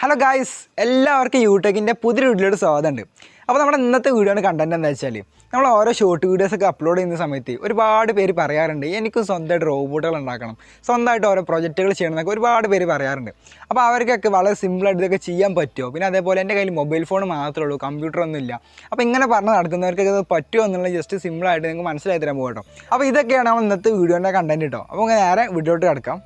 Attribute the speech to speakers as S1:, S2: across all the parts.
S1: Hello guys, എല്ലാവർക്കും യൂട്യൂബിൻ്റെ പുതിയൊരു വീഡിയോയുടെ സ്വാഗതമുണ്ട്. അപ്പോൾ നമ്മുടെ ഇന്നത്തെ വീഡിയോയുടെ കണ്ടന്റ് എന്താ വെച്ചാൽ, നമ്മൾ ഓരോ ഷോർട്ട് വീഡിയോസൊക്കെ അപ്ലോഡ് ചെയ്യുന്ന സമയത്ത് ഒരുപാട് പേര് പറയാറുണ്ട് എനിക്ക് സ്വന്തമായിട്ട് റോബോട്ടുകൾ ഉണ്ടാക്കണം, സ്വന്തമായിട്ട് ഓരോ പ്രൊജക്റ്റുകൾ ചെയ്യണം എന്നൊക്കെ ഒരുപാട് പേര് പറയാറുണ്ട്. അപ്പോൾ അവർക്കൊക്കെ വളരെ സിമ്പിളായിട്ട് ഇതൊക്കെ ചെയ്യാൻ പറ്റുമോ, പിന്നെ അതേപോലെ എൻ്റെ കയ്യിൽ മൊബൈൽ ഫോൺ മാത്രമേ ഉള്ളൂ, കമ്പ്യൂട്ടറൊന്നും ഇല്ല. അപ്പോൾ ഇങ്ങനെ പറഞ്ഞ് നടക്കുന്നവർക്കൊക്കെ ഇത് പറ്റുമോ എന്നുള്ളത് ജസ്റ്റ് സിമ്പിളായിട്ട് നിങ്ങൾക്ക് മനസ്സിലായി തരാൻ പോകട്ടോ. അപ്പോൾ ഇതൊക്കെയാണ് നമ്മൾ ഇന്നത്തെ വീഡിയോൻ്റെ കണ്ടന്റ് കേട്ടോ. അപ്പോൾ നേരെ വീഡിയോട്ട് കിടക്കാം.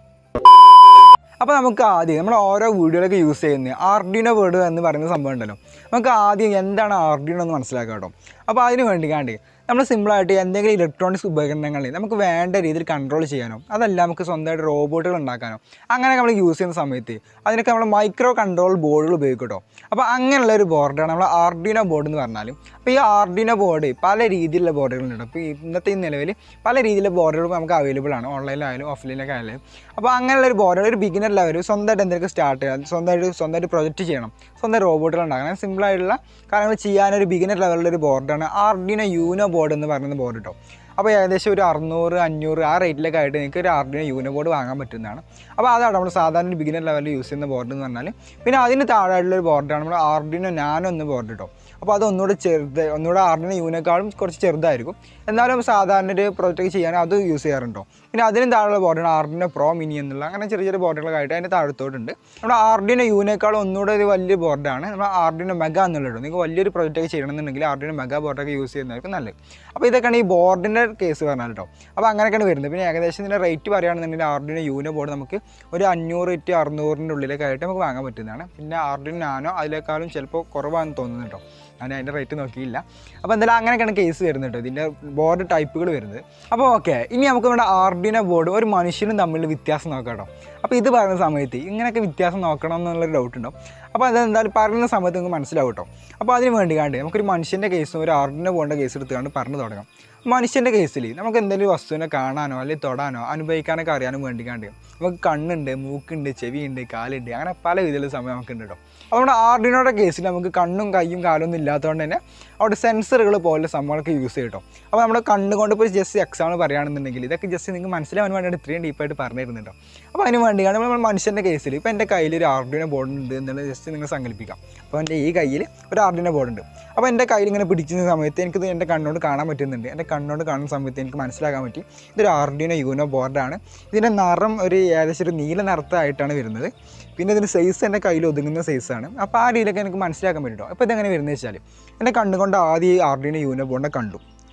S1: അപ്പോൾ നമുക്ക് ആദ്യം നമ്മൾ ഓരോ വീഡിയോയിലൊക്കെ യൂസ് ചെയ്യുന്നത് ആർഡിനോ ബോർഡ് എന്ന് പറയുന്ന സംഭവം ഉണ്ടല്ലോ. നമുക്ക് ആദ്യം എന്താണ് ആർഡിനോ എന്ന് മനസ്സിലാക്കാം കേട്ടോ. അപ്പോൾ അതിന് വേണ്ടിക്കാണ്ട് നമ്മൾ സിമ്പിളായിട്ട് എന്തെങ്കിലും ഇലക്ട്രോണിക്സ് ഉപകരണങ്ങളിൽ നമുക്ക് വേണ്ട രീതിയിൽ കൺട്രോൾ ചെയ്യാനോ, അതല്ല നമുക്ക് സ്വന്തമായിട്ട് റോബോട്ടുകൾ ഉണ്ടാക്കാനോ, അങ്ങനെ നമ്മൾ യൂസ് ചെയ്യുന്ന സമയത്ത് അതിനൊക്കെ നമ്മൾ മൈക്രോ കൺട്രോൾ ബോർഡുകൾ ഉപയോഗിക്കും കേട്ടോ. അപ്പോൾ അങ്ങനെയുള്ളൊരു ബോർഡാണ് നമ്മൾ ആർഡിനോ ബോർഡ് എന്ന് പറഞ്ഞാൽ. അപ്പോൾ ഈ ആർഡിനോ ബോർഡ് പല രീതിയിലുള്ള ബോർഡുകളുണ്ട്. അപ്പോൾ ഇന്നത്തെ ഈ നിലവിൽ പല രീതിയിലുള്ള ബോർഡുകൾ നമുക്ക് അവൈലബിൾ ആണ്, ഓൺലൈനിലായാലും ഓഫ്ലൈനിലൊക്കെ ആയാലും. അപ്പോൾ അങ്ങനെയുള്ളൊരു ബോർഡുകൾ ഒരു ബിഗിനർ ലെവൽ സ്വന്തമായിട്ട് എന്തെങ്കിലും സ്റ്റാർട്ട് ചെയ്യാം, സ്വന്തമായിട്ട് പ്രൊജക്റ്റ് ചെയ്യണം, സ്വന്തം റോബോട്ടുകൾ ഉണ്ടാക്കണം, സിമ്പിളായിട്ടുള്ള കാര്യങ്ങൾ ചെയ്യാനൊരു ബിഗിനർ ലെവലിലൊരു ബോർഡാണ് ആർഡിനോ യൂനോ ബോർഡ് എന്ന് പറയുന്ന ബോർഡ് കേട്ടോ. അപ്പോൾ ഏകദേശം ഒരു 600-500 ആ റേറ്റിലൊക്കെ ആയിട്ട് നിങ്ങൾക്ക് ഒരു ആർഡിനോ യൂനോ ബോർഡ് വാങ്ങാൻ പറ്റുന്നതാണ്. അപ്പോൾ അതാണ് നമ്മൾ സാധാരണ ബിഗിനർ ലെവലിൽ യൂസ് ചെയ്യുന്ന ബോർഡ് എന്ന് പറഞ്ഞാൽ. പിന്നെ അതിന് താഴെയുള്ളൊരു ബോർഡാണ് നമ്മൾ ആർഡിനോ നാനോ എന്ന ബോർഡ് കേട്ടോ. അപ്പോൾ അത് ഒന്നുകൂടെ ആർഡിനോ യൂനോക്കാളും കുറച്ച് ചെറുതായിരിക്കും, എന്നാലും സാധാരണ ഒരു പ്രൊജക്റ്റ് ചെയ്യാൻ അത് യൂസ് ചെയ്യാറുണ്ടോ. പിന്നെ അതിനും താഴെയുള്ള ബോർഡാണ് ആർഡിനോ പ്രോ മിനി എന്നുള്ള, അങ്ങനെ ചെറിയ ചെറിയ ബോർഡുകളൊക്കെ ആയിട്ട് അതിൻ്റെ താഴത്തോട്ടുണ്ട്. നമ്മുടെ ആർഡിനോ യൂനോക്കാളും ഒന്നുകൂടെ ഒരു വലിയ ബോർഡാണ് നമ്മൾ ആർഡിനോ മെഗാ എന്നുള്ളത്. നിങ്ങൾക്ക് വലിയൊരു പ്രൊജക്റ്റൊക്കെ ചെയ്യണമെന്നുണ്ടെങ്കിൽ ആർഡിനോ മെഗാ ബോർഡൊക്കെ യൂസ് ചെയ്യുന്നതായിരിക്കും നല്ലത്. അപ്പോൾ ഇതൊക്കെയാണ് ഈ ബോർഡിൻ്റെ കേസ് പറഞ്ഞാൽ കേട്ടോ. അപ്പോൾ അങ്ങനെയൊക്കെയാണ് വരുന്നത്. പിന്നെ ഏകദേശം ഇതിൻ്റെ റേറ്റ് പറയുകയാണെന്നുണ്ടെങ്കിൽ ആർഡിനോ യൂനോ ബോർഡ് നമുക്ക് ഒരു 500-600 ഉള്ളിലൊക്കെ ആയിട്ട് നമുക്ക് വാങ്ങാൻ പറ്റുന്നതാണ്. പിന്നെ ആർഡിനോ നാനോ അതിനേക്കാളും ചിലപ്പോൾ കുറവാണെന്ന് തോന്നുന്നു കേട്ടോ, ഞാൻ അതിൻ്റെ റേറ്റ് നോക്കിയില്ല. അപ്പോൾ എന്തായാലും അങ്ങനെയൊക്കെയാണ് കേസ് വരുന്നത് കേട്ടോ, ഇതിൻ്റെ ബോർഡ് ടൈപ്പുകൾ വരുന്നത്. അപ്പോൾ ഓക്കെ, ഇനി നമുക്ക് നമ്മുടെ ആർഡിനോ ബോർഡ് ഒരു മനുഷ്യനും തമ്മിൽ വ്യത്യാസം നോക്കാം കേട്ടോ. അപ്പോൾ ഇത് പറയുന്ന സമയത്ത് ഇങ്ങനെയൊക്കെ വ്യത്യാസം നോക്കണം എന്നുള്ളൊരു ഡൗട്ട് ഉണ്ടാവും. അപ്പോൾ അതെന്തായാലും പറയുന്ന സമയത്ത് നിങ്ങൾക്ക് മനസ്സിലാവും കേട്ടോ. അപ്പോൾ അതിന് വേണ്ടിക്കാണ്ട് നമുക്കൊരു മനുഷ്യൻ്റെ കേസും ഒരു ആർഡിനോ ബോർഡിൻ്റെ കേസ് എടുത്തുകൊണ്ട് പറഞ്ഞു തുടങ്ങാം. മനുഷ്യൻ്റെ കേസിൽ നമുക്ക് എന്തെങ്കിലും വസ്തുവിനെ കാണാനോ അല്ലെങ്കിൽ തൊടാനോ അനുഭവിക്കാനൊക്കെ അറിയാനും വേണ്ടിക്കാണ്ട് നമുക്ക് കണ്ണുണ്ട്, മൂക്കുണ്ട്, ചെവിയുണ്ട്, കാലുണ്ട്, അങ്ങനെ പല രീതിയിലുള്ള സമയം നമുക്കുണ്ട് കേട്ടോ. അപ്പോൾ നമ്മുടെ ആർഡിനോയുടെ കേസിൽ നമുക്ക് കണ്ണും കയ്യും കാലൊന്നും ഇല്ലാത്തതുകൊണ്ട് തന്നെ അവിടെ സെൻസറുകൾ പോലെ സംഭവങ്ങളൊക്കെ യൂസ് ചെയ്യും കേട്ടോ. അപ്പോൾ നമ്മുടെ കണ്ണുകൊണ്ട് ഇപ്പോൾ ജസ്റ്റ് എക്സാമ്പിൾ പറയുകയാണെന്നുണ്ടെങ്കിൽ ഇതൊക്കെ ജസ്റ്റ് നിങ്ങൾക്ക് മനസ്സിലാവാൻ വേണ്ടിയിട്ട് ഇത്രയും ഡീപ്പായിട്ട് പറഞ്ഞിരുന്നു കേട്ടോ. അപ്പോൾ അതിന് വേണ്ടിയാണ് നമ്മൾ മനുഷ്യൻ്റെ കേസിൽ ഇപ്പോൾ എൻ്റെ കയ്യിൽ ഒരു ആർഡിനോ ബോർഡ് ഉണ്ട് എന്നുള്ളത് ജസ്റ്റ് നിങ്ങൾ സങ്കല്പിക്കാം. അപ്പോൾ എൻ്റെ ഈ കയ്യിൽ ഒരു ആർഡിനോ ബോർഡ് ഉണ്ട്. അപ്പോൾ എൻ്റെ കയ്യിൽ ഇങ്ങനെ പിടിക്കുന്ന സമയത്ത് എനിക്കിത് എൻ്റെ കണ്ണോട് കാണാൻ പറ്റുന്നുണ്ട്. എൻ്റെ കണ്ണോട് കാണുന്ന സമയത്ത് എനിക്ക് മനസ്സിലാക്കാൻ പറ്റി ഇതൊരു ആർഡിനോ യൂനോ ബോർഡാണ്. ഇതിൻ്റെ നിറം ഒരു ഏകദേശം ഒരു നീല നിറത്തായിട്ടാണ് വരുന്നത്. പിന്നെ ഇതിൻ്റെ സൈസ് എൻ്റെ കയ്യിൽ ഒതുങ്ങുന്ന സൈസാണ്. അപ്പോൾ ആ രീതിയിലൊക്കെ എനിക്ക് മനസ്സിലാക്കാൻ പറ്റും. അപ്പോൾ ഇതെങ്ങനെ വരുന്നത് വെച്ചാൽ എൻ്റെ കണ്ണുകൊണ്ട് ആദ്യം ഈ ആർഡിനോ യൂനോ ബോർഡിനെ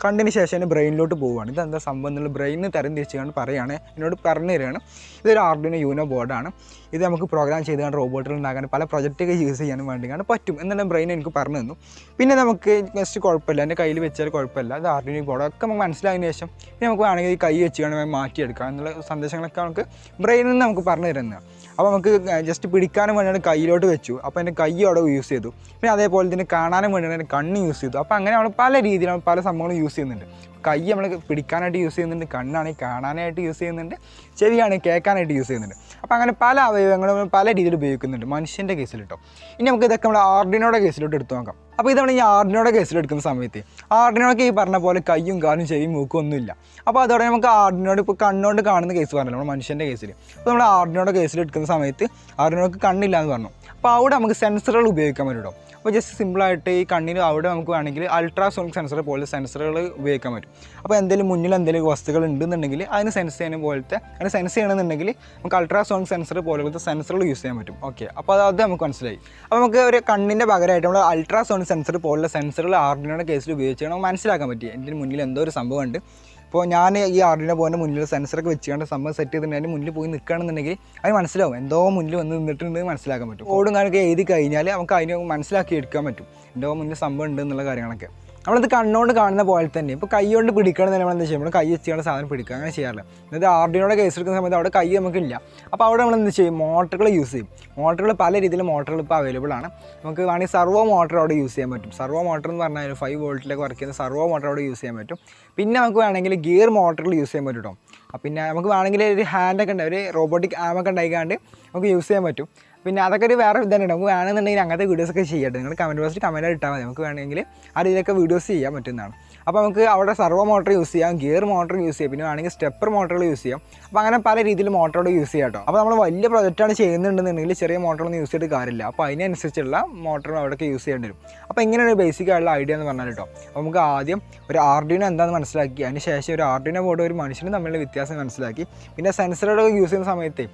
S1: കണ്ടതിന് ശേഷം എൻ്റെ ബ്രെയിനിലോട്ട് പോവുകയാണ്. ഇതെന്താ സംഭവം എന്നുള്ള ബ്രെയിനിന് തരം തിരിച്ചുകൊണ്ട് പറയുകയാണ്, എന്നോട് പറഞ്ഞു തരികയാണ് ഇതൊരു ആർഡിനോ യൂനോ ബോർഡാണ്, ഇത് നമുക്ക് പ്രോഗ്രാം ചെയ്തുകൊണ്ട് റോബോട്ടുകൾ ഉണ്ടാക്കാൻ പല പ്രൊജക്റ്റൊക്കെ യൂസ് ചെയ്യാനും വേണ്ടിയാണ് പറ്റും എന്നുള്ള ബ്രെയിൻ എനിക്ക് പറഞ്ഞു തന്നു. പിന്നെ നമുക്ക് ജസ്റ്റ് കുഴപ്പമില്ല, എൻ്റെ കയ്യിൽ വെച്ചാൽ കുഴപ്പമില്ല, അത് ആർഡിനോ ബോർഡൊക്കെ നമുക്ക് മനസ്സിലായതിന് ശേഷം പിന്നെ നമുക്ക് വേണമെങ്കിൽ ഈ കൈ വെച്ചുകൊണ്ട് മാറ്റിയെടുക്കാം എന്നുള്ള സന്ദേശങ്ങളൊക്കെ നമുക്ക് ബ്രെയിനിൽ നിന്ന് നമുക്ക് പറഞ്ഞു തരുന്നത്. അപ്പോൾ നമുക്ക് ജസ്റ്റ് പിടിക്കാനും വേണ്ടിയാണ് കയ്യിലോട്ട് വെച്ചു. അപ്പോൾ എൻ്റെ കൈ അവിടെ യൂസ് ചെയ്തു. പിന്നെ അതേപോലെ തന്നെ കാണാനും വേണ്ടിയാണ് എൻ്റെ കണ്ണ് യൂസ് ചെയ്തു. അപ്പോൾ അങ്ങനെ നമ്മൾ പല രീതിയിലാണ് പല സംഭവങ്ങളും യൂസ് ചെയ്യുന്നുണ്ട്. കൈ നമ്മൾ പിടിക്കാനായിട്ട് യൂസ് ചെയ്യുന്നുണ്ട്, കണ്ണാണെങ്കിൽ കാണാനായിട്ട് യൂസ് ചെയ്യുന്നുണ്ട്, ചെവിയാണെങ്കിൽ കേൾക്കാനായിട്ട് യൂസ് ചെയ്യുന്നുണ്ട്. അപ്പോൾ അങ്ങനെ പല അവയവങ്ങളും പല രീതിയിൽ ഉപയോഗിക്കുന്നുണ്ട് മനുഷ്യൻ്റെ കേസിൽ കേട്ടോ. ഇനി നമുക്ക് ഇതൊക്കെ നമ്മൾ ആർഡിനോയുടെ കേസിലോട്ട് എടുത്തു നോക്കാം. അപ്പോൾ ഇതാണ് ഈ ആർഡിനോയുടെ കേസിലെടുക്കുന്ന സമയത്ത് ആർഡിനോയ്ക്ക് ഈ പറഞ്ഞ പോലെ കയ്യും കാലും ചെവിയും മൂക്കും ഒന്നുമില്ല. അപ്പോൾ അതോടെ നമുക്ക് ആർഡിനോട് ഇപ്പോൾ കണ്ണുകൊണ്ട് കാണുന്ന കേസ് പറഞ്ഞല്ലോ നമ്മൾ മനുഷ്യൻ്റെ കേസിൽ. അപ്പോൾ നമ്മൾ ആർഡിനോയുടെ കേസിലെടുക്കുന്ന സമയത്ത് ആർഡിനോയ്ക്ക് കണ്ണില്ല എന്ന് പറഞ്ഞു. അപ്പോൾ അവിടെ നമുക്ക് സെൻസറുകൾ ഉപയോഗിക്കാൻ പറ്റും കേട്ടോ. അപ്പോൾ ജസ്റ്റ് സിമ്പിളായിട്ട് ഈ കണ്ണിന് അവിടെ നമുക്ക് വേണമെങ്കിൽ അൾട്രാസോണിക് സെൻസർ പോലെ സെൻസറുകൾ ഉപയോഗിക്കാൻ പറ്റും. അപ്പോൾ എന്തെങ്കിലും മുന്നിൽ എന്തെങ്കിലും വസ്തുക്കൾ ഉണ്ടെന്നുണ്ടെങ്കിൽ അതിന് സെൻസ് ചെയ്യുന്ന പോലത്തെ അങ്ങനെ സെൻസ് ചെയ്യണമെന്നുണ്ടെങ്കിൽ നമുക്ക് അൾട്രാസോണിക് സെൻസർ പോലത്തെ സെൻസറുകൾ യൂസ് ചെയ്യാൻ പറ്റും. ഓക്കെ, അപ്പോൾ അത് നമുക്ക് മനസ്സിലായി. അപ്പോൾ നമുക്ക് ഒരു കണ്ണിൻ്റെ പകരമായിട്ട് നമ്മൾ അൾട്രാസോണിക് സെൻസർ പോലുള്ള സെൻസറുകൾ ആർഡിനോയുടെ കേസിൽ ഉപയോഗിച്ച് നമുക്ക് മനസ്സിലാക്കാൻ പറ്റി എൻ്റെ മുന്നിൽ എന്തോ ഒരു സംഭവമുണ്ട്. ഇപ്പോൾ ഞാൻ ഈ ആർഡിനോ ബോർഡിൻ്റെ മുന്നിൽ സെൻസറൊക്കെ വെച്ചുകൊണ്ട് സംഭവം സെറ്റ് ചെയ്തിട്ടുണ്ടെങ്കിൽ അതിന് മുന്നിൽ പോയി നിൽക്കുകയാണെന്നുണ്ടെങ്കിൽ അത് മനസ്സിലാവും എന്തോ മുന്നിൽ വന്ന് നിന്നിട്ടുണ്ടെന്ന് മനസ്സിലാക്കാൻ പറ്റും. ഓടും കാര്യമൊക്കെ എഴുതി കഴിഞ്ഞാൽ നമുക്ക് അതിനെ മനസ്സിലാക്കി എടുക്കാൻ പറ്റും എന്തോ മുന്നിൽ സംഭവം ഉണ്ട് എന്നുള്ള കാര്യങ്ങളൊക്കെ. നമ്മളത് കണ്ണുകൊണ്ട് കാണുന്ന പോലെ തന്നെ ഇപ്പോൾ കൈ കൊണ്ട് പിടിക്കണമെന്ന് നമ്മൾ എന്താ ചെയ്യുക, നമ്മൾ കൈ വെച്ചുകൊണ്ട് സാധനം പിടിക്കുക, അങ്ങനെ ചെയ്യാറില്ല. എന്നിട്ട് ആർഡിനോയുടെ കേസ് എടുക്കുന്ന സമയത്ത് അവിടെ കൈ നമുക്കില്ല. അപ്പോൾ അവിടെ നമ്മൾ എന്ത് ചെയ്യും, മോട്ടറുകൾ യൂസ് ചെയ്യും. മോട്ടറുകൾ പല രീതിയിൽ മോട്ടറുകൾ ഇപ്പോൾ അവൈലബിൾ ആണ്. നമുക്ക് വേണമെങ്കിൽ സർവോ മോട്ടർ അവിടെ യൂസ് ചെയ്യാൻ പറ്റും. സർവോ മോട്ടർ എന്ന് പറഞ്ഞാൽ 5 വോൾട്ടിലേക്ക് വർക്ക് ചെയ്യുന്ന സർവോ മോട്ടർ അവിടെ യൂസ് ചെയ്യാൻ പറ്റും. പിന്നെ നമുക്ക് വേണമെങ്കിൽ ഗിയർ മോട്ടറുകൾ യൂസ് ചെയ്യാൻ പറ്റും കേട്ടോ. പിന്നെ നമുക്ക് വേണമെങ്കിൽ ഒരു ഹാൻഡൊക്കെ ഉണ്ട്, ഒരു റോബോട്ടിക് ആമൊക്കെ ഉണ്ടായിക്കാണ്ട് നമുക്ക് യൂസ് ചെയ്യാൻ പറ്റും. പിന്നെ അതൊക്കെ ഒരു വേറെ ഇതാണ്. നമുക്ക് വേണമെന്നുണ്ടെങ്കിൽ അങ്ങനത്തെ വീഡിയോസൊക്കെ ചെയ്യട്ടെ, നിങ്ങൾ കമൻറ്റ് ബോക്സിൽ കമൻറ്റ് ഇട്ടാൽ മതി. നമുക്ക് വേണമെങ്കിൽ ആ രീതിയിലൊക്കെ വീഡിയോസ് ചെയ്യാൻ പറ്റുന്നതാണ്. അപ്പോൾ നമുക്ക് അവിടെ സർവോ മോട്ടർ യൂസ് ചെയ്യാം, ഗിയർ മോട്ടർ യൂസ് ചെയ്യാം, പിന്നെ വേണമെങ്കിൽ സ്റ്റെപ്പർ മോട്ടറുകൾ യൂസ് ചെയ്യാം. അപ്പോൾ അങ്ങനെ പല രീതിയിൽ മോട്ടറുകൾ യൂസ് ചെയ്യാം കേട്ടോ. അപ്പോൾ നമ്മൾ വലിയ പ്രൊജക്റ്റാണ് ചെയ്യുന്നുണ്ടെന്നുണ്ടെങ്കിൽ ചെറിയ മോട്ടറൊന്നും യൂസ് ചെയ്തിട്ട് കാര്യമില്ല. അപ്പോൾ അതിനനുസരിച്ചുള്ള മോട്ടർ അവിടെയൊക്കെ യൂസ് ചെയ്യേണ്ടി വരും. അപ്പോൾ ഇങ്ങനെയാണ് ബേസിക് ആയിട്ടുള്ള ഐഡിയ എന്ന് പറഞ്ഞാൽ കേട്ടോ. അപ്പോൾ നമുക്ക് ആദ്യം ഒരു ആർഡിനോ എന്താണെന്ന് മനസ്സിലാക്കി, അതിന് ശേഷം ഒരു ആർഡിനോ ബോർഡ് ഒരു മനുഷ്യനും തമ്മിലുള്ള വ്യത്യാസം മനസ്സിലാക്കി. പിന്നെ സെൻസറുകൾ യൂസ് ചെയ്യുന്ന സമയത്ത്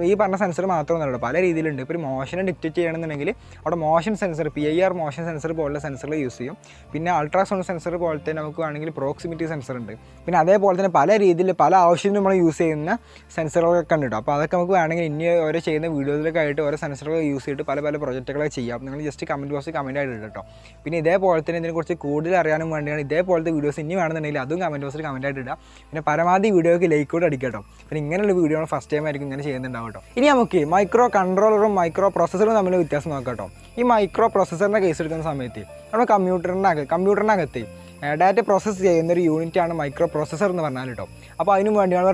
S1: ഈ പറഞ്ഞ സെൻസർ മാത്രമൊന്നുമല്ല, പല രീതിയിലുണ്ട്. ഇപ്പോൾ ഒരു മോഷനെ ഡിറ്റക്റ്റ് ചെയ്യണമെന്നുണ്ടെങ്കിൽ അവിടെ motion sensor, PIR motion sensor പോലുള്ള സെൻസറുകൾ യൂസ് ചെയ്യും. പിന്നെ അൾട്രാസൗണ്ട് സെൻസർ പോലത്തെ നമുക്ക് വേണമെങ്കിൽ പ്രോക്സിമിറ്റി സെൻസർ ഉണ്ട്. പിന്നെ അതേപോലെ തന്നെ പല രീതിയിൽ പല ആവശ്യത്തിനും നമ്മൾ യൂസ് ചെയ്യുന്ന സെൻസറുകളൊക്കെ ഉണ്ട് കേട്ടോ. അപ്പോൾ അതൊക്കെ നമുക്ക് വേണമെങ്കിൽ ഇനി ഓരോ ചെയ്യുന്ന വീഡിയോയിലൊക്കെ ആയിട്ട് ഓരോ സെൻസറുകൾ യൂസ് ചെയ്തിട്ട് പല പ്രൊജക്റ്റുകളൊക്കെ ചെയ്യാം. നിങ്ങൾ ജസ്റ്റ് കമൻറ്റ് ബോക്സിൽ കമൻറ്റ് ആയിട്ട് ഇടും കേട്ടോ. പിന്നെ ഇതേപോലെ തന്നെ ഇതിനെക്കുറിച്ച് കൂടുതൽ അറിയാനും വേണ്ടിയാണ് ഇതേപോലത്തെ വീഡിയോസ് ഇനി വേണമെന്നുണ്ടെങ്കിൽ അതും കമൻറ്റ് ബോക്സിൽ കമൻറ്റ് ആയിട്ട് ഇടുക. പിന്നെ പരമാവധി വീഡിയോയ്ക്ക് ലൈക്ക് കൂടെ അടിക്കുക കേട്ടോ. പിന്നെ ഇങ്ങനെയുള്ള വീഡിയോ ഫസ്റ്റ് ടൈം ആയിരിക്കും ഇങ്ങനെ ചെയ്യുന്നുണ്ടാവും കേട്ടോ. ഇനി നമുക്ക് മൈക്രോ കൺട്രോളറും മൈക്രോ പ്രോസസ്സറും തമ്മിൽ വ്യത്യാസം നോക്കാം കേട്ടോ. ഈ മൈക്രോ പ്രോസസ്സറിൻ്റെ കേസ് എടുക്കുന്ന സമയത്ത് നമ്മുടെ കമ്പ്യൂട്ടറിനകത്ത് ഡാറ്റ പ്രോസസ്സ് ചെയ്യുന്ന ഒരു യൂണിറ്റാണ് മൈക്രോ പ്രോസസ്സർ എന്ന് പറഞ്ഞാൽ കേട്ടോ. അപ്പോൾ അതിന് വേണ്ടിയാണ്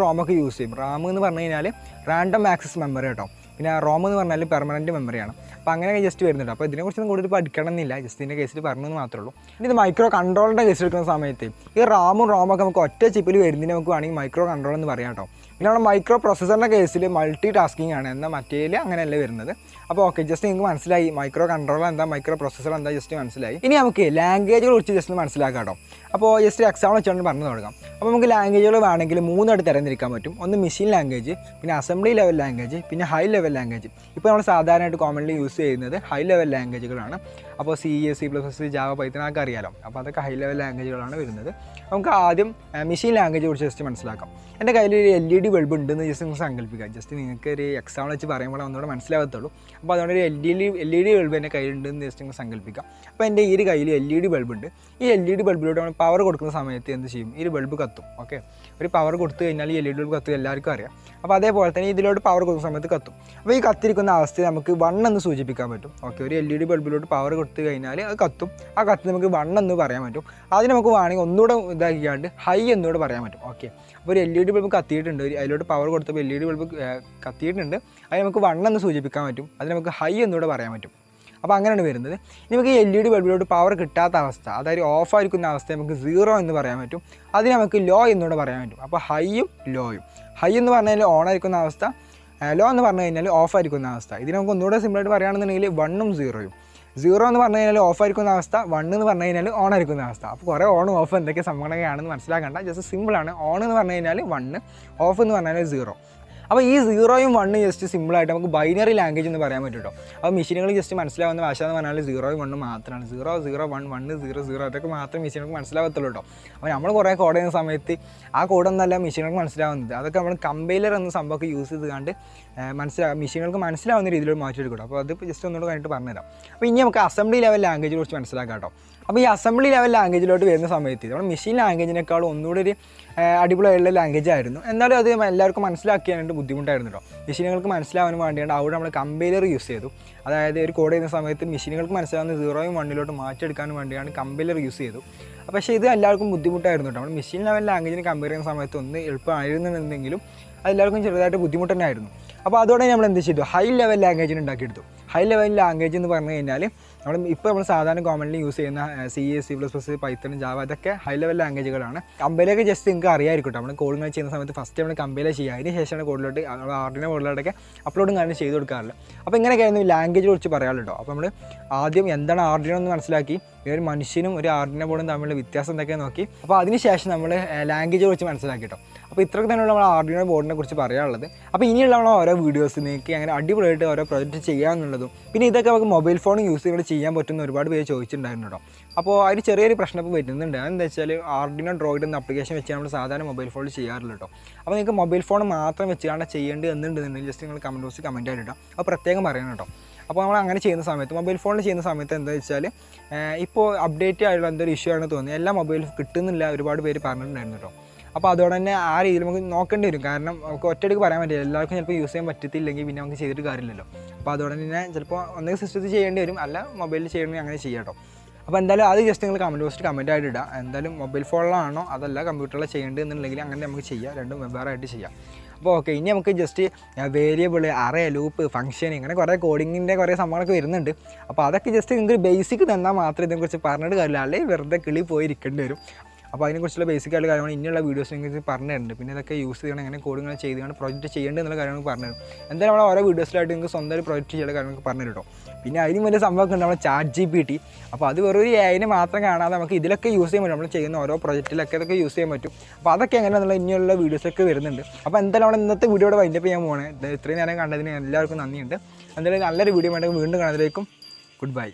S1: റോമൊക്കെ യൂസ് ചെയ്യും. റാം എന്ന് പറഞ്ഞു കഴിഞ്ഞാൽ റാൻഡം ആക്സസ് മെമ്മറി കേട്ടോ. പിന്നെ റോം എന്ന് പറഞ്ഞാൽ പെർമനൻറ്റ് മെമ്മറിയാണ്. അപ്പോൾ അങ്ങനെയൊക്കെ ജസ്റ്റ് വരുന്നുണ്ട്. അപ്പോൾ ഇതിനെക്കുറിച്ചൊന്നും കൂടുതൽ പഠിക്കണം എന്നില്ല, ജസ്റ്റ് ഇതിൻ്റെ കേസിൽ പറഞ്ഞെന്ന് മാത്രമേ ഉള്ളൂ. ഇനി ഇത് മൈക്രോ കൺട്രോളിൻ്റെ കേസ് എടുക്കുന്ന സമയത്ത് ഈ റോമൊക്കെ നമുക്ക് ഒറ്റ ചിപ്പിൽ വരുന്നതിന് നമുക്ക് വേണമെങ്കിൽ മൈക്രോ കൺട്രോൾ എന്ന് പറയാം കേട്ടോ. പിന്നെ നമ്മുടെ മൈക്രോ പ്രോസസ്സറിൻ്റെ കേസിൽ മൾട്ടി ടാസ്കിങ് ആണ്, എന്നാൽ മറ്റേതിൽ അങ്ങനെയല്ല വരുന്നത്. അപ്പോൾ ഓക്കെ, ജസ്റ്റ് നിങ്ങൾക്ക് മനസ്സിലായി മൈക്രോ കൺട്രോളർ എന്താ, മൈക്രോ പ്രോസസ്സർ എന്താ ജസ്റ്റ് മനസ്സിലായി. ഇനി നമുക്ക് ലാംഗ്വേജുകൾ കുറിച്ച് ജസ്റ്റ് മനസ്സിലാക്കാം കേട്ടോ. അപ്പോൾ ജസ്റ്റ് എക്സാമ്പിൾ വെച്ചുകൊണ്ട് പറഞ്ഞു തുടങ്ങാം. അപ്പോൾ നമുക്ക് ലാംഗ്വേജുകൾ വേണമെങ്കിൽ മൂന്നായിട്ട് തരംതിരിക്കാൻ പറ്റും. ഒന്ന് മെഷീൻ ലാംഗ്വേജ്, പിന്നെ അസംബ്ലി ലെവൽ ലാംഗ്വേജ്, പിന്നെ ഹൈ ലെവൽ ലാംഗ്വേജ്. ഇപ്പോൾ നമ്മൾ സാധാരണയായിട്ട് കോമൺലി യൂസ് ചെയ്യുന്നത് ഹൈ ലെവൽ ലാംഗ്വേജുകളാണ്. അപ്പോൾ C, C++, ജാവ, പൈത്തൺ ഒക്കെ അറിയാലോ. അപ്പോൾ അതൊക്കെ ഹൈ ലെവൽ ലാംഗ്വേജുകളാണ് വരുന്നത്. നമുക്ക് ആദ്യം മെഷീൻ ലാംഗ്വേജ് കുറിച്ച് ജസ്റ്റ് മനസ്സിലാക്കാം. എൻ്റെ കയ്യിൽ ഒരു LED ബൾബ് ഉണ്ടെന്ന് ജസ്റ്റ് നിങ്ങൾക്ക് സങ്കല്പിക്കാം. ജസ്റ്റ് നിങ്ങൾക്ക് ഒരു എക്സാമ്പിൾ വെച്ച് പറയുമ്പോൾ ഒന്നുകൂടെ മനസ്സിലാകത്തുള്ളൂ. അപ്പോൾ അതുകൊണ്ട് ഒരു LED ബൾബ് എൻ്റെ കയ്യിലുണ്ടെന്ന് ജസ്റ്റ് നിങ്ങൾക്ക് സങ്കല്പിക്കാം. അപ്പോൾ എൻ്റെ ഈ ഒരു കയ്യിൽ LED ബൾബ് ഉണ്ട്. ഈ LED ബൾബിലോട്ട് നമ്മൾ പവർ കൊടുക്കുന്ന സമയത്ത് എന്ത് ചെയ്യും, ഈ ബൾബ് കത്തും. ഓക്കെ, ഒരു പവർ കൊടുത്തു കഴിഞ്ഞാൽ ഈ LED ബൾബ് കത്തും, എല്ലാവർക്കും അറിയാം. അപ്പോൾ അതേപോലെ തന്നെ ഇതിലോട്ട് പവർ കൊടുക്കുന്ന സമയത്ത് കത്തും. അപ്പോൾ ഈ കത്തിരിക്കുന്ന അവസ്ഥയെ നമുക്ക് 1 എന്ന് സൂചിപ്പിക്കാൻ പറ്റും. ഓക്കെ, ഒരു LED ബൾബിലോട്ട് പവർ കൊടുത്തു കഴിഞ്ഞാൽ അത് കത്തും. ആ കത്ത് നമുക്ക് 1 എന്ന് പറയാൻ പറ്റും. അതിന് നമുക്ക് വേണമെങ്കിൽ ഒന്നുകൂടെ ഇതാക്കിയാണ്ട് ഹൈ എന്നൂടെ പറയാൻ പറ്റും. ഓക്കെ, അപ്പോൾ ഒരു LED ബൾബ് കത്തിയിട്ടുണ്ട്, അതിലോട്ട് പവർ കൊടുത്തപ്പോൾ LED ബൾബ് കത്തിയിട്ടുണ്ട്, അതിന് നമുക്ക് 1 എന്ന് സൂചിപ്പിക്കാൻ പറ്റും. അതിന് നമുക്ക് ഹൈ എന്നൂടെ പറയാൻ പറ്റും. അപ്പോൾ അങ്ങനെയാണ് വരുന്നത്. നമുക്ക് ഈ LED ബൾബിലോട്ട് പവർ കിട്ടാത്ത അവസ്ഥ, അതായത് ഓഫ് ആയിരിക്കുന്ന അവസ്ഥ നമുക്ക് 0 എന്ന് പറയാൻ പറ്റും. അതിന് നമുക്ക് ലോ എന്നൂടെ പറയാൻ പറ്റും. അപ്പോൾ ഹൈയും ലോയും. ഹൈ എന്ന് പറഞ്ഞു കഴിഞ്ഞാൽ ഓൺ ആയിരിക്കുന്ന അവസ്ഥ, ലോ എന്ന് പറഞ്ഞു കഴിഞ്ഞാൽ ഓഫ് ആയിരിക്കുന്ന അവസ്ഥ. ഇതിന് നമുക്ക് ഒന്നുകൂടെ സിമ്പിളായിട്ട് പറയുകയാണെന്നുണ്ടെങ്കിൽ 1ഉം 0യും. 0 എന്ന് പറഞ്ഞു കഴിഞ്ഞാൽ ഓഫ് ആയിരിക്കുന്ന അവസ്ഥ, 1 എന്ന് പറഞ്ഞു കഴിഞ്ഞാൽ ഓൺ ആയിരിക്കുന്ന അവസ്ഥ. അപ്പോൾ കുറേ ഓണും ഓഫ് എന്തൊക്കെ സംഭവങ്ങളൊക്കെയാണെന്ന് മനസ്സിലാക്കേണ്ട, ജസ്റ്റ് സിമ്പിളാണ്. ഓൺ എന്ന് പറഞ്ഞു കഴിഞ്ഞാൽ 1, ഓഫ് എന്ന് പറഞ്ഞാൽ 0. അപ്പോൾ ഈ 0യും 1ഉം ജസ്റ്റ് സിമ്പിളായിട്ട് നമുക്ക് ബൈനറി ലാംഗ്വേജ് എന്ന് പറയാൻ പറ്റും കേട്ടോ. അപ്പോൾ മെഷീനുകൾ ജസ്റ്റ് മനസ്സിലാവുന്ന ഭാഷ എന്ന് പറഞ്ഞാൽ 0യും 1ഉം മാത്രമാണ്. 0, 0, 1, 1, 0, 0 അതൊക്കെ മാത്രമേ മെഷീനുകൾക്ക് മനസ്സിലാവത്തുള്ളൂ കേട്ടോ. അപ്പോൾ നമ്മൾ കുറേ കോഡ് ചെയ്യുന്ന സമയത്ത് ആ കോഡൊന്നല്ല മെഷീനുകൾക്ക് മനസ്സിലാവുന്നത്, അതൊക്കെ നമ്മൾ കമ്പൈലർ എന്ന സംഭവമൊക്കെ യൂസ് ചെയ്തുകൊണ്ട് മെഷീനുകൾക്ക് മനസ്സിലാവുന്ന രീതിയിൽ മാറ്റിയെടുക്കും. അപ്പോൾ അത് ജസ്റ്റ് ഒന്നുകൂടെ കഴിഞ്ഞിട്ട് പറഞ്ഞുതരാം. അപ്പോൾ ഇനി നമുക്ക് അസംബ്ലി ലെവൽ ലാംഗ്വേജ് കുറിച്ച് മനസ്സിലാക്കാം കേട്ടോ. അപ്പോൾ ഈ അസംബ്ലി ലെവൽ ലാംഗ്വേജിലോട്ട് വരുന്ന സമയത്ത് നമ്മൾ മെഷീൻ ലാംഗ്വേജിനേക്കാളും ഒന്നുകൂടി ഒരു അടിപൊളിയായിട്ടുള്ള ലാംഗ്വേജ് ആയിരുന്നു. എന്നാലും അത് എല്ലാവർക്കും മനസ്സിലാക്കിയാനായിട്ട് ബുദ്ധിമുട്ടായിരുന്നു കേട്ടോ. മെഷീനുകൾക്ക് മനസ്സിലാവാൻ വേണ്ടിയാണ് അവിടെ നമ്മൾ കമ്പൈലർ യൂസ് ചെയ്തു. അതായത് ഒരു കോഡ് ചെയ്യുന്ന സമയത്ത് മെഷീനുകൾക്ക് മനസ്സിലാവുന്ന 0യും 1ലോട്ട് മാറ്റിയെടുക്കാൻ വേണ്ടിയാണ് കമ്പൈലർ യൂസ് ചെയ്തു. പക്ഷേ ഇത് എല്ലാവർക്കും ബുദ്ധിമുട്ടായിരുന്നു കേട്ടോ. നമ്മൾ മെഷീൻ ലെവൽ ലാംഗ്വേജിനെ കമ്പയർ ചെയ്യുന്ന സമയത്ത് ഒന്ന് എളുപ്പമായിരുന്നുണ്ടെങ്കിലും അതെല്ലാവർക്കും ചെറുതായിട്ട് ബുദ്ധിമുട്ട് തന്നെയായിരുന്നു. അപ്പോൾ അതോടെ നമ്മൾ എന്ത് ചെയ്തു, ഹൈ ലെവൽ ലാംഗ്വേജിന് ഉണ്ടാക്കിയെടുത്തു. ഹൈ ലെവൽ ലാംഗ്വേജ് എന്ന് പറഞ്ഞു കഴിഞ്ഞാൽ നമ്മൾ സാധാരണ കോമൺലി യൂസ് ചെയ്യുന്ന C, C++, പൈത്തൺ, ജാവ ഇതൊക്കെ ഹൈ ലെവൽ ലാംഗ്വേജുകളാണ്. കമ്പൈലൊക്കെ ജസ്റ്റ് നിങ്ങൾക്ക് അറിയാമായിരിക്കും. നമ്മൾ കോഡിങ് ചെയ്യുന്ന സമയത്ത് ഫസ്റ്റ് നമ്മൾ കമ്പൈൽ ചെയ്യുക, അതിന് ശേഷമാണ് കോഡിലോട്ട് നമ്മൾ ആർഡിനോ ബോർഡിലോട്ടൊക്കെ അപ്ലോഡും കാര്യം ചെയ്ത് കൊടുക്കാറില്ല. അപ്പോൾ ഇങ്ങനെയൊക്കെയായിരുന്നു ലാംഗ്വേജ് കുറിച്ച് പറയാറുള്ളൂ കേട്ടോ. അപ്പോൾ നമ്മൾ ആദ്യം എന്താണ് ആർഡിനോ എന്ന് മനസ്സിലാക്കി, ഒരു മനുഷ്യനും ഒരു ആർഡിനോ ബോർഡും തമ്മിലുള്ള വ്യത്യാസം എന്തൊക്കെയാണ് നോക്കി. അപ്പോൾ അതിനുശേഷം നമ്മൾ ലാംഗ്വേജ് കുറിച്ച് മനസ്സിലാക്കി കേട്ടോ. അപ്പോൾ ഇത്രയൊക്കെ തന്നെയുള്ള നമ്മൾ ആർഡിനോ ബോർഡിനെ കുറിച്ച് പറയാനുള്ളത്. അപ്പോൾ ഇനിയുള്ള നമ്മൾ ഓരോ വീഡിയോസ് നിങ്ങൾക്ക് അങ്ങനെ അടിപൊളിയായിട്ട് ഓരോ പ്രൊജക്റ്റ് ചെയ്യാമെന്നുള്ളതും, പിന്നെ ഇതൊക്കെ നമുക്ക് മൊബൈൽ ഫോൺ യൂസ് ചെയ്ത് ചെയ്യാൻ പറ്റുന്ന ഒരുപാട് പേര് ചോദിച്ചിട്ടുണ്ടായിരുന്നു കേട്ടോ. അപ്പോൾ അതിന് ചെറിയൊരു പ്രശ്നം ഇപ്പോൾ വരുന്നുണ്ട്. അതെന്താ വെച്ചാൽ ആർഡിനോ ഡ്രോയിഡ് എന്ന ആപ്ലിക്കേഷൻ വെച്ച് നമ്മൾ സാധാരണ മൊബൈൽ ഫോണിൽ ചെയ്യാറില്ല കേട്ടോ. അപ്പോൾ നിങ്ങൾക്ക് മൊബൈൽ ഫോൺ മാത്രം വെച്ചാണ് ചെയ്യേണ്ടത് എന്നുണ്ടെന്നുണ്ടെങ്കിൽ ജസ്റ്റ് നിങ്ങൾ കമൻറ്റ് ബോക്സിൽ കമൻറ്റ് ആയിട്ട് ഇടാം. അപ്പോൾ പ്രത്യേകം പറയണം കേട്ടോ. അപ്പോൾ നമ്മൾ അങ്ങനെ ചെയ്യുന്ന സമയത്ത് മൊബൈൽ ഫോണിൽ ചെയ്യുന്ന സമയത്ത് എന്താ വെച്ചാൽ ഇപ്പോൾ അപ്ഡേറ്റ് ആയിട്ടുള്ള എന്തൊരു ഇഷ്യൂ ആണെന്ന് തോന്നി, എല്ലാ മൊബൈൽ കിട്ടുന്നില്ല ഒരുപാട് പേര് പറഞ്ഞിട്ടുണ്ടായിരുന്നു കേട്ടോ. അപ്പോൾ അതോടെ തന്നെ ആ രീതിയിൽ നമുക്ക് നോക്കേണ്ടി വരും. കാരണം നമുക്ക് ഒറ്റയടിക്ക് പറയാൻ പറ്റില്ല, എല്ലാവർക്കും ചിലപ്പോൾ യൂസ് ചെയ്യാൻ പറ്റത്തില്ലെങ്കിൽ പിന്നെ നമുക്ക് ചെയ്തിട്ട് കാര്യമില്ലല്ലോ. അപ്പോൾ അതോടെ തന്നെ ചിലപ്പോൾ ഒന്നെങ്കിൽ സിസ്റ്റത്തിൽ ചെയ്യേണ്ടി വരും, അല്ല മൊബൈലിൽ ചെയ്യണമെങ്കിൽ അങ്ങനെ ചെയ്യാം കേട്ടോ. അപ്പോൾ എന്തായാലും അത് ജസ്റ്റ് നിങ്ങൾ കമൻറ്റ് ബോക്സിൽ കമൻറ്റ് ആയിട്ട് ഇടാം. എന്തായാലും മൊബൈൽ ഫോണിലാണോ അതല്ല കമ്പ്യൂട്ടറിൽ ചെയ്യേണ്ടത് എന്നുണ്ടെങ്കിൽ അങ്ങനെ നമുക്ക് ചെയ്യാം, രണ്ടും വെവ്വേറായിട്ട് ചെയ്യാം. അപ്പോൾ ഓക്കെ, ഇനി നമുക്ക് just variable, array, loop, function, ഇങ്ങനെ കുറേ കോഡിങ്ങിൻ്റെ കുറേ സംഭവങ്ങളൊക്കെ വരുന്നുണ്ട്. അപ്പോൾ അതൊക്കെ ജസ്റ്റ് നിങ്ങൾക്ക് ബേസിക് തന്നാൽ മാത്രമേ ഇതിനെക്കുറിച്ച് പറഞ്ഞിട്ട് കാര്യമില്ല, അല്ലെങ്കിൽ വെറുതെ കിളി പോയി ഇരിക്കേണ്ടി വരും. അപ്പോൾ അതിനെക്കുറിച്ചുള്ള ബേസിക്കായിട്ട് കാര്യങ്ങൾ ഇനിയുള്ള വീഡിയോസ് നിങ്ങൾക്ക് പറഞ്ഞു തരുന്നുണ്ട്. പിന്നെ ഇതൊക്കെ യൂസ് ചെയ്യണം, എങ്ങനെ കോഡിങ്ങൾ ചെയ്തുകൊണ്ട് പ്രൊജക്റ്റ് ചെയ്യേണ്ടത് എന്നുള്ള കാര്യങ്ങൾ പറഞ്ഞു തരും. എന്തായാലും നമ്മൾ ഓരോ വീഡിയോസിലായിട്ട് നിങ്ങൾക്ക് സ്വന്തമായിട്ട് പ്രൊജക്റ്റ് ചെയ്യേണ്ട കാര്യങ്ങൾക്ക് പറഞ്ഞു തരും കേട്ടോ. പിന്നെ അതിനും വലിയ സംഭവമൊക്കെ ഉണ്ട്, നമ്മുടെ ചാറ്റ് GPT. അപ്പോൾ അത് വെറൊരു AI മാത്രം കാണാതെ നമുക്ക് ഇതിലൊക്കെ യൂസ് ചെയ്യാൻ പറ്റും. നമ്മൾ ചെയ്യുന്ന ഓരോ പ്രൊജക്റ്റിലൊക്കെ ഇതൊക്കെ യൂസ് ചെയ്യാൻ പറ്റും. അപ്പോൾ അതൊക്കെ എങ്ങനെയാണെന്നുള്ള ഇനിയുള്ള വീഡിയോസൊക്കെ വരുന്നുണ്ട്. അപ്പോൾ എന്തായാലും നമ്മൾ ഇന്നത്തെ വീഡിയോയുടെ വൈൻഡപ്പ് ചെയ്യാൻ പോകുന്നത്. ഇത്രയും നേരം കണ്ടതിന് എല്ലാവർക്കും നന്ദിയുണ്ട്. എന്തായാലും നല്ലൊരു വീഡിയോ വേണ്ടെങ്കിൽ വീണ്ടും കാണുന്നതിലേക്കും ഗുഡ് ബൈ.